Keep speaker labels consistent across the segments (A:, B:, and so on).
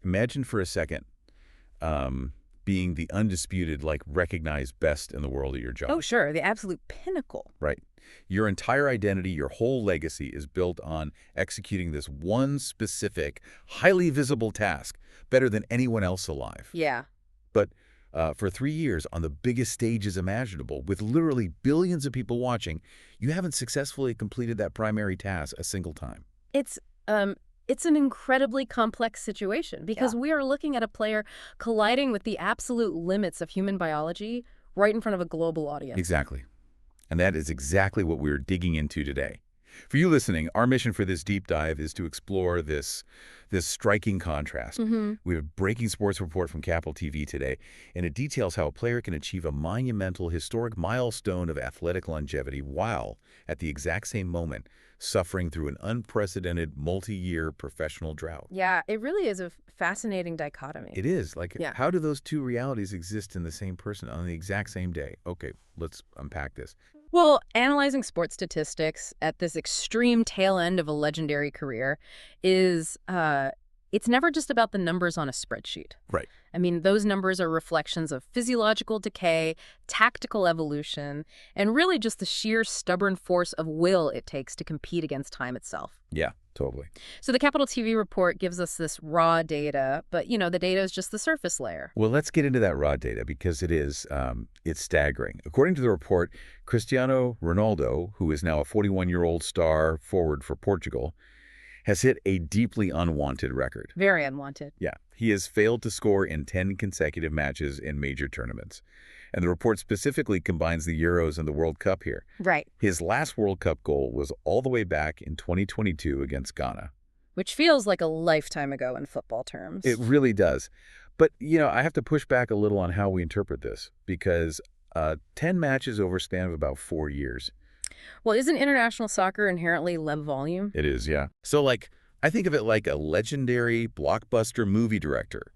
A: Imagine for a second being the undisputed, like, recognized best in the world at your job.
B: Oh, sure. The absolute pinnacle.
A: Right. Your entire identity, your whole legacy is built on executing this one specific, highly visible task better than anyone else alive.
B: Yeah.
A: But for 3 years, on the biggest stages imaginable, with literally billions of people watching, you haven't successfully completed that primary task a single time.
B: It's an incredibly complex situation because we are looking at a player colliding with the absolute limits of human biology right in front of a global audience.
A: Exactly. And that is exactly what we're digging into today. For you listening, our mission for this deep dive is to explore this striking contrast. We have a breaking sports report from Capital TV today, and it details how a player can achieve a monumental, historic milestone of athletic longevity while, at the exact same moment, suffering through an unprecedented multi-year professional drought.
B: Yeah, it really is a fascinating dichotomy.
A: It is. Like, how do those two realities exist in the same person on the exact same day? Okay, let's unpack this.
B: Well, analyzing sports statistics at this extreme tail end of a legendary career is, it's never just about the numbers on a spreadsheet.
A: Right.
B: I mean, those numbers are reflections of physiological decay, tactical evolution, and really just the sheer stubborn force of will it takes to compete against time itself.
A: Yeah, totally.
B: So the Capital TV report gives us this raw data, but, the data is just the surface layer.
A: Well, let's get into that raw data because it's staggering. According to the report, Cristiano Ronaldo, who is now a 41-year-old star forward for Portugal, has hit a deeply unwanted record.
B: Very unwanted.
A: Yeah. He has failed to score in 10 consecutive matches in major tournaments. And the report specifically combines the Euros and the World Cup here.
B: Right.
A: His last World Cup goal was all the way back in 2022 against Ghana.
B: Which feels like a lifetime ago in football terms.
A: It really does. But, I have to push back a little on how we interpret this because 10 matches over a span of about 4 years.
B: Well, isn't international soccer inherently low volume?
A: It is, yeah. So, I think of it like a legendary blockbuster movie director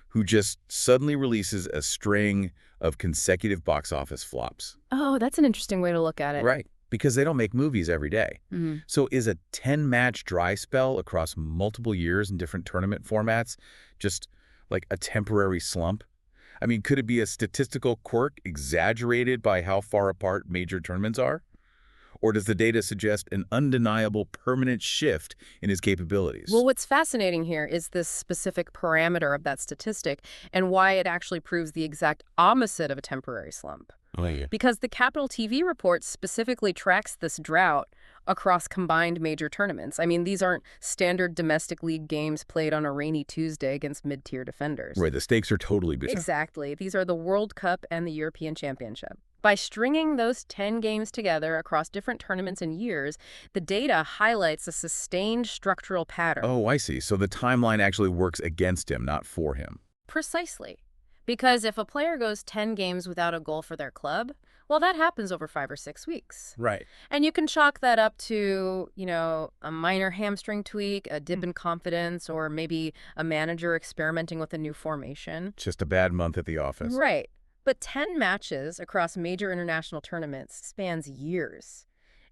A: who just suddenly releases a string of consecutive box office flops.
B: Oh, that's an interesting way to look at it.
A: Right, because they don't make movies every day. So is a 10-match dry spell across multiple years in different tournament formats just like a temporary slump? I mean, could it be a statistical quirk exaggerated by how far apart major tournaments are? Or does the data suggest an undeniable permanent shift in his capabilities?
B: Well, what's fascinating here is this specific parameter of that statistic and why it actually proves the exact opposite of a temporary slump.
A: Oh, yeah.
B: Because the Capital TV report specifically tracks this drought across combined major tournaments. I mean, these aren't standard domestic league games played on a rainy Tuesday against mid-tier defenders.
A: Right, the stakes are totally big.
B: Exactly. These are the World Cup and the European Championship. By stringing those 10 games together across different tournaments and years, the data highlights a sustained structural pattern.
A: Oh, I see. So the timeline actually works against him, not for him.
B: Precisely. Because if a player goes 10 games without a goal for their club, well, that happens over 5 or 6 weeks.
A: Right.
B: And you can chalk that up to, a minor hamstring tweak, a dip in confidence, or maybe a manager experimenting with a new formation.
A: Just a bad month at the office.
B: Right. But 10 matches across major international tournaments spans years.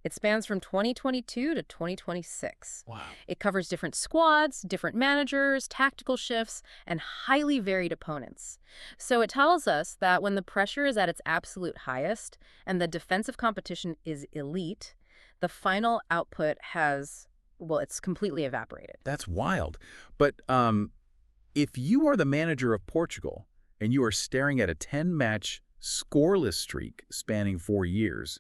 B: It spans from 2022 to 2026.
A: Wow.
B: It covers different squads, different managers, tactical shifts, and highly varied opponents. So it tells us that when the pressure is at its absolute highest and the defensive competition is elite, the final output it's completely evaporated.
A: That's wild. But if you are the manager of Portugal and you are staring at a 10-match scoreless streak spanning 4 years,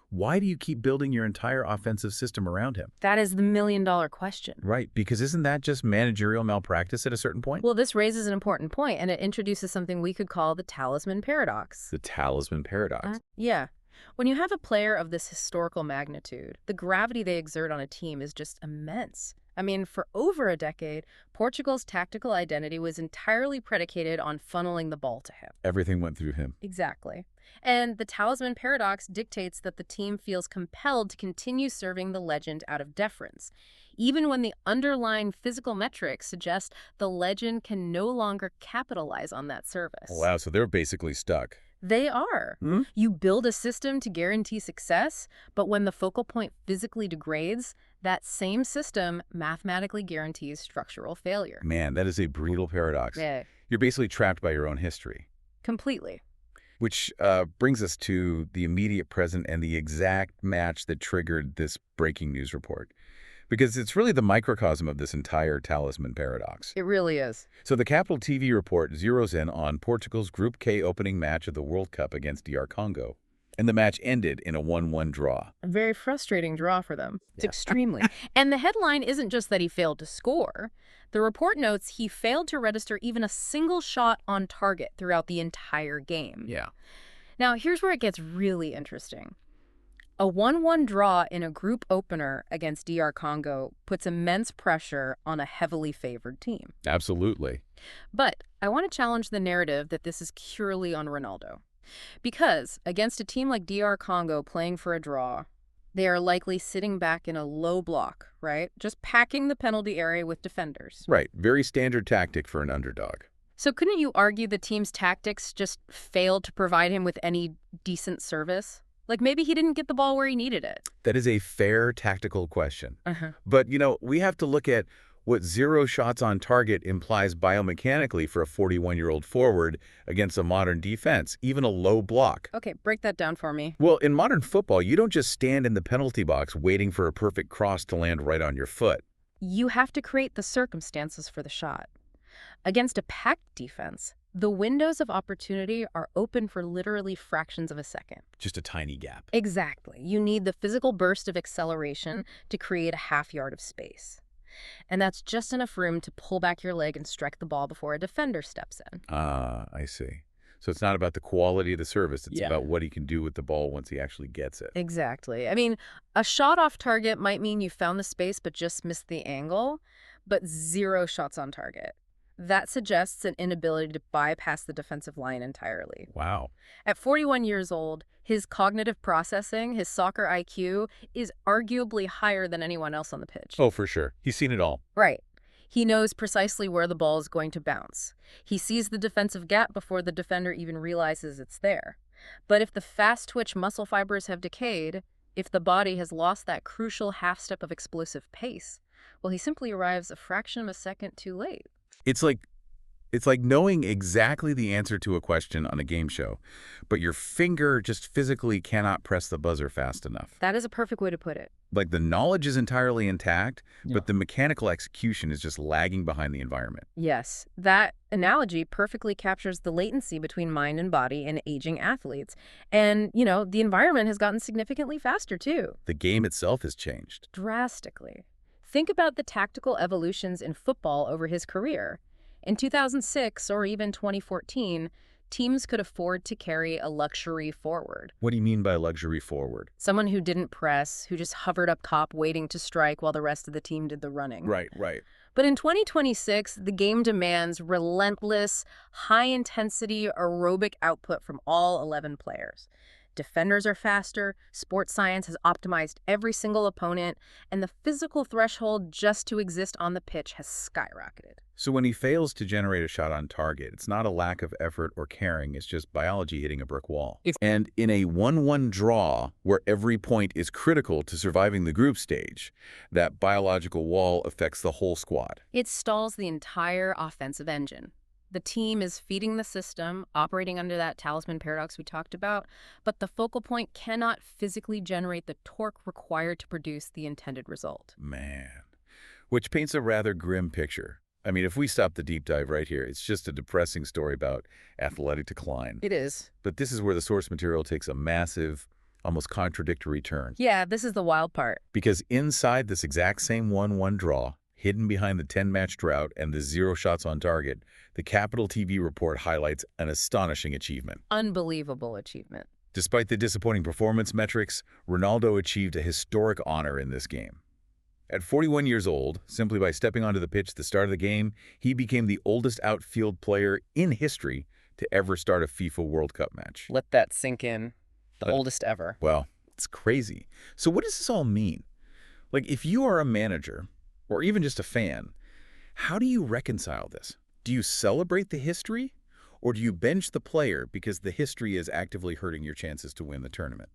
A: why do you keep building your entire offensive system around him?
B: That is the million-dollar question.
A: Right, because isn't that just managerial malpractice at a certain point?
B: Well, this raises an important point, and it introduces something we could call the talisman paradox.
A: The talisman paradox.
B: Yeah. When you have a player of this historical magnitude, the gravity they exert on a team is just immense. I mean, for over a decade, Portugal's tactical identity was entirely predicated on funneling the ball to him.
A: Everything went through him.
B: Exactly. And the talisman paradox dictates that the team feels compelled to continue serving the legend out of deference, even when the underlying physical metrics suggest the legend can no longer capitalize on that service.
A: Wow, so they're basically stuck.
B: They are.
A: Hmm?
B: You build a system to guarantee success, but when the focal point physically degrades, that same system mathematically guarantees structural failure.
A: Man, that is a brutal paradox.
B: Yeah,
A: You're basically trapped by your own history.
B: completely.
A: Which brings us to the immediate present and the exact match that triggered this breaking news report. Because it's really the microcosm of this entire talisman paradox.
B: It really is.
A: So the Capital TV report zeroes in on Portugal's Group K opening match of the World Cup against DR Congo. And the match ended in a 1-1 draw.
B: A very frustrating draw for them. It's extremely. And the headline isn't just that he failed to score. The report notes he failed to register even a single shot on target throughout the entire game.
A: Yeah.
B: Now, here's where it gets really interesting. A 1-1 draw in a group opener against DR Congo puts immense pressure on a heavily favored team.
A: Absolutely.
B: But I want to challenge the narrative that this is purely on Ronaldo. Because against a team like DR Congo playing for a draw, they are likely sitting back in a low block, right? Just packing the penalty area with defenders.
A: Right. Very standard tactic for an underdog.
B: So couldn't you argue the team's tactics just failed to provide him with any decent service? Like maybe he didn't get the ball where he needed it.
A: That is a fair tactical question.
B: Uh-huh.
A: But, we have to look at what 0 shots on target implies biomechanically for a 41-year-old forward against a modern defense, even a low block.
B: Okay, break that down for me.
A: Well, in modern football, you don't just stand in the penalty box waiting for a perfect cross to land right on your foot.
B: You have to create the circumstances for the shot. Against a packed defense, the windows of opportunity are open for literally fractions of a second.
A: Just a tiny gap.
B: Exactly. You need the physical burst of acceleration to create a half yard of space. And that's just enough room to pull back your leg and strike the ball before a defender steps in.
A: Ah, I see. So it's not about the quality of the service. It's
B: Yeah.
A: about what he can do with the ball once he actually gets it.
B: Exactly. I mean, a shot off target might mean you found the space but just missed the angle, but 0 shots on target. That suggests an inability to bypass the defensive line entirely.
A: Wow.
B: At 41 years old, his cognitive processing, his soccer IQ, is arguably higher than anyone else on the pitch.
A: Oh, for sure. He's seen it all.
B: Right. He knows precisely where the ball is going to bounce. He sees the defensive gap before the defender even realizes it's there. But if the fast-twitch muscle fibers have decayed, if the body has lost that crucial half-step of explosive pace, well, he simply arrives a fraction of a second too late.
A: It's like knowing exactly the answer to a question on a game show, but your finger just physically cannot press the buzzer fast enough.
B: That is a perfect way to put it.
A: Like the knowledge is entirely intact, but the mechanical execution is just lagging behind the environment.
B: Yes, that analogy perfectly captures the latency between mind and body in aging athletes. And, the environment has gotten significantly faster, too.
A: The game itself has changed.
B: Drastically. Think about the tactical evolutions in football over his career. In 2006 or even 2014, teams could afford to carry a luxury forward.
A: What do you mean by luxury forward?
B: Someone who didn't press, who just hovered up top waiting to strike while the rest of the team did the running.
A: Right.
B: But in 2026, the game demands relentless, high-intensity aerobic output from all 11 players. Defenders are faster, sports science has optimized every single opponent, and the physical threshold just to exist on the pitch has skyrocketed.
A: So when he fails to generate a shot on target, it's not a lack of effort or caring, it's just biology hitting a brick wall. And in a 1-1 draw, where every point is critical to surviving the group stage, that biological wall affects the whole squad.
B: It stalls the entire offensive engine. The team is feeding the system, operating under that talisman paradox we talked about, but the focal point cannot physically generate the torque required to produce the intended result.
A: Man. Which paints a rather grim picture. I mean, if we stop the deep dive right here, it's just a depressing story about athletic decline.
B: It is.
A: But this is where the source material takes a massive, almost contradictory turn.
B: Yeah, this is the wild part.
A: Because inside this exact same 1-1 draw, hidden behind the 10-match drought and the 0 shots on target, the Capital TV report highlights an astonishing achievement.
B: Unbelievable achievement.
A: Despite the disappointing performance metrics, Ronaldo achieved a historic honor in this game. At 41 years old, simply by stepping onto the pitch at the start of the game, he became the oldest outfield player in history to ever start a FIFA World Cup match.
B: Let that sink in. The oldest ever.
A: Well, it's crazy. So what does this all mean? Like, if you are a manager, or even just a fan, how do you reconcile this? Do you celebrate the history? Or do you bench the player because the history is actively hurting your chances to win the tournament?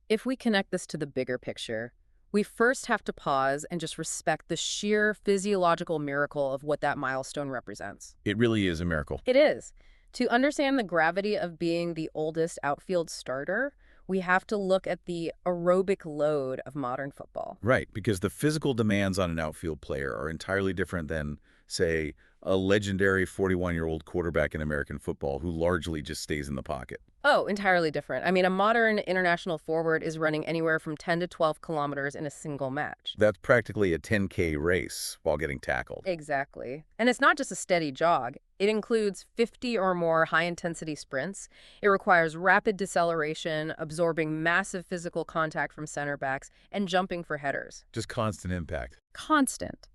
B: If we connect this to the bigger picture, we first have to pause and just respect the sheer physiological miracle of what that milestone represents.
A: It really is a miracle.
B: It is. To understand the gravity of being the oldest outfield starter, we have to look at the aerobic load of modern football.
A: Right, because the physical demands on an outfield player are entirely different than, say, a legendary 41-year-old quarterback in American football who largely just stays in the pocket.
B: Oh, entirely different. I mean, a modern international forward is running anywhere from 10 to 12 kilometers in a single match.
A: That's practically a 10K race while getting tackled.
B: Exactly. And it's not just a steady jog. It includes 50 or more high-intensity sprints. It requires rapid deceleration, absorbing massive physical contact from center backs, and jumping for headers.
A: Just constant impact.
B: Constant.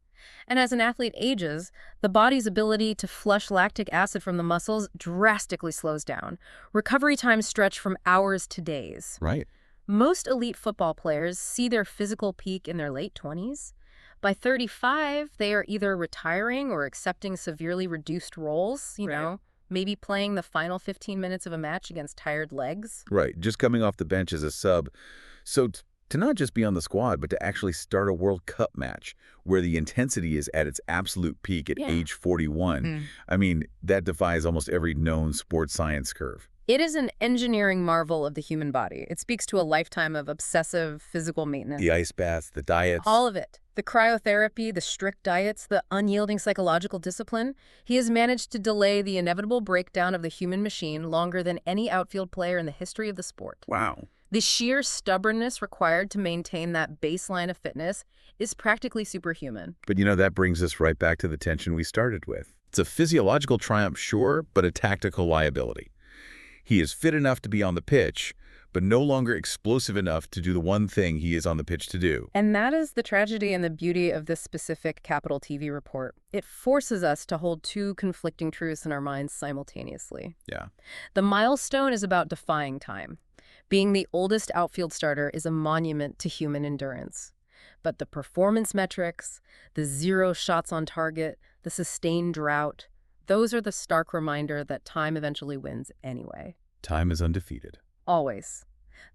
B: And as an athlete ages, the body's ability to flush lactic acid from the muscles drastically slows down. Recovery times stretch from hours to days.
A: Right.
B: Most elite football players see their physical peak in their late 20s. By 35, they are either retiring or accepting severely reduced roles, maybe playing the final 15 minutes of a match against tired legs.
A: Right, just coming off the bench as a sub. So to not just be on the squad, but to actually start a World Cup match where the intensity is at its absolute peak at age 41, I mean, that defies almost every known sports science curve.
B: It is an engineering marvel of the human body. It speaks to a lifetime of obsessive physical maintenance.
A: The ice baths, the diets.
B: All of it. The cryotherapy, the strict diets, the unyielding psychological discipline. He has managed to delay the inevitable breakdown of the human machine longer than any outfield player in the history of the sport.
A: Wow.
B: The sheer stubbornness required to maintain that baseline of fitness is practically superhuman.
A: But that brings us right back to the tension we started with. It's a physiological triumph, sure, but a tactical liability. He is fit enough to be on the pitch, but no longer explosive enough to do the one thing he is on the pitch to do.
B: And that is the tragedy and the beauty of this specific Capital TV report. It forces us to hold two conflicting truths in our minds simultaneously.
A: Yeah.
B: The milestone is about defying time. Being the oldest outfield starter is a monument to human endurance. But the performance metrics, the 0 shots on target, the sustained drought, those are the stark reminder that time eventually wins anyway.
A: Time is undefeated.
B: Always.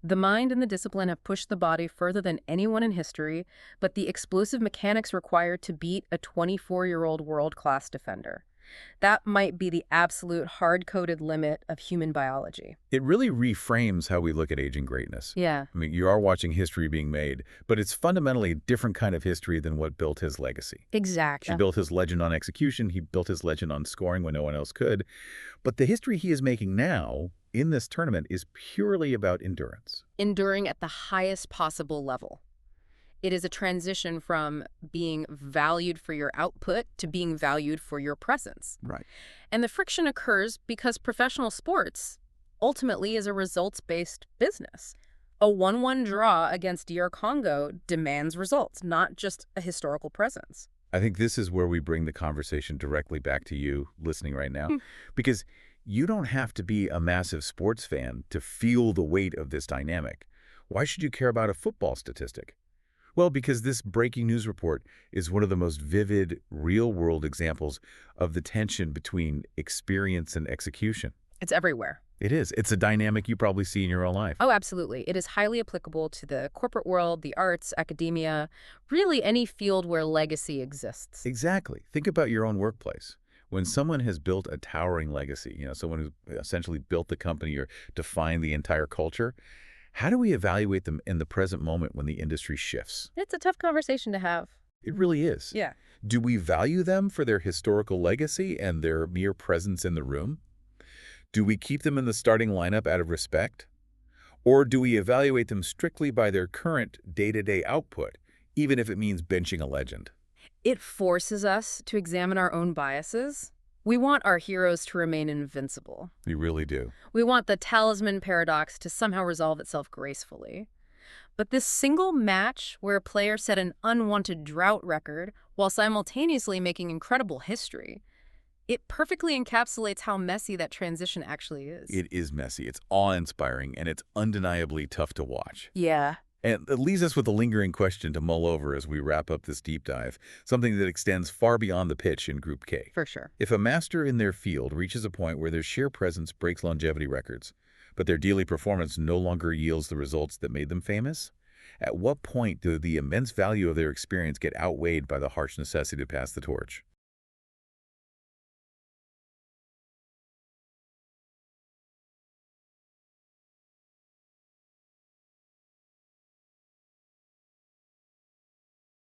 B: The mind and the discipline have pushed the body further than anyone in history, but the explosive mechanics required to beat a 24-year-old world-class defender. That might be the absolute hard-coded limit of human biology.
A: It really reframes how we look at aging greatness.
B: Yeah.
A: I mean, you are watching history being made, but it's fundamentally a different kind of history than what built his legacy.
B: Exactly.
A: He built his legend on execution. He built his legend on scoring when no one else could. But the history he is making now in this tournament is purely about endurance.
B: Enduring at the highest possible level. It is a transition from being valued for your output to being valued for your presence.
A: Right.
B: And the friction occurs because professional sports ultimately is a results-based business. A 1-1 draw against DR Congo demands results, not just a historical presence.
A: I think this is where we bring the conversation directly back to you listening right now, because you don't have to be a massive sports fan to feel the weight of this dynamic. Why should you care about a football statistic? Well, because this breaking news report is one of the most vivid, real-world examples of the tension between experience and execution.
B: It's everywhere.
A: It is. It's a dynamic you probably see in your own life.
B: Oh, absolutely. It is highly applicable to the corporate world, the arts, academia, really any field where legacy exists.
A: Exactly. Think about your own workplace. When someone has built a towering legacy, someone who essentially built the company or defined the entire culture, how do we evaluate them in the present moment when the industry shifts?
B: It's a tough conversation to have.
A: It really is.
B: Yeah.
A: Do we value them for their historical legacy and their mere presence in the room? Do we keep them in the starting lineup out of respect? Or do we evaluate them strictly by their current day-to-day output, even if it means benching a legend?
B: It forces us to examine our own biases. We want our heroes to remain invincible.
A: We really do.
B: We want the talisman paradox to somehow resolve itself gracefully. But this single match where a player set an unwanted drought record while simultaneously making incredible history, it perfectly encapsulates how messy that transition actually is.
A: It is messy. It's awe-inspiring, and it's undeniably tough to watch.
B: Yeah.
A: And it leaves us with a lingering question to mull over as we wrap up this deep dive, something that extends far beyond the pitch in Group K.
B: For sure.
A: If a master in their field reaches a point where their sheer presence breaks longevity records, but their daily performance no longer yields the results that made them famous, at what point do the immense value of their experience get outweighed by the harsh necessity to pass the torch?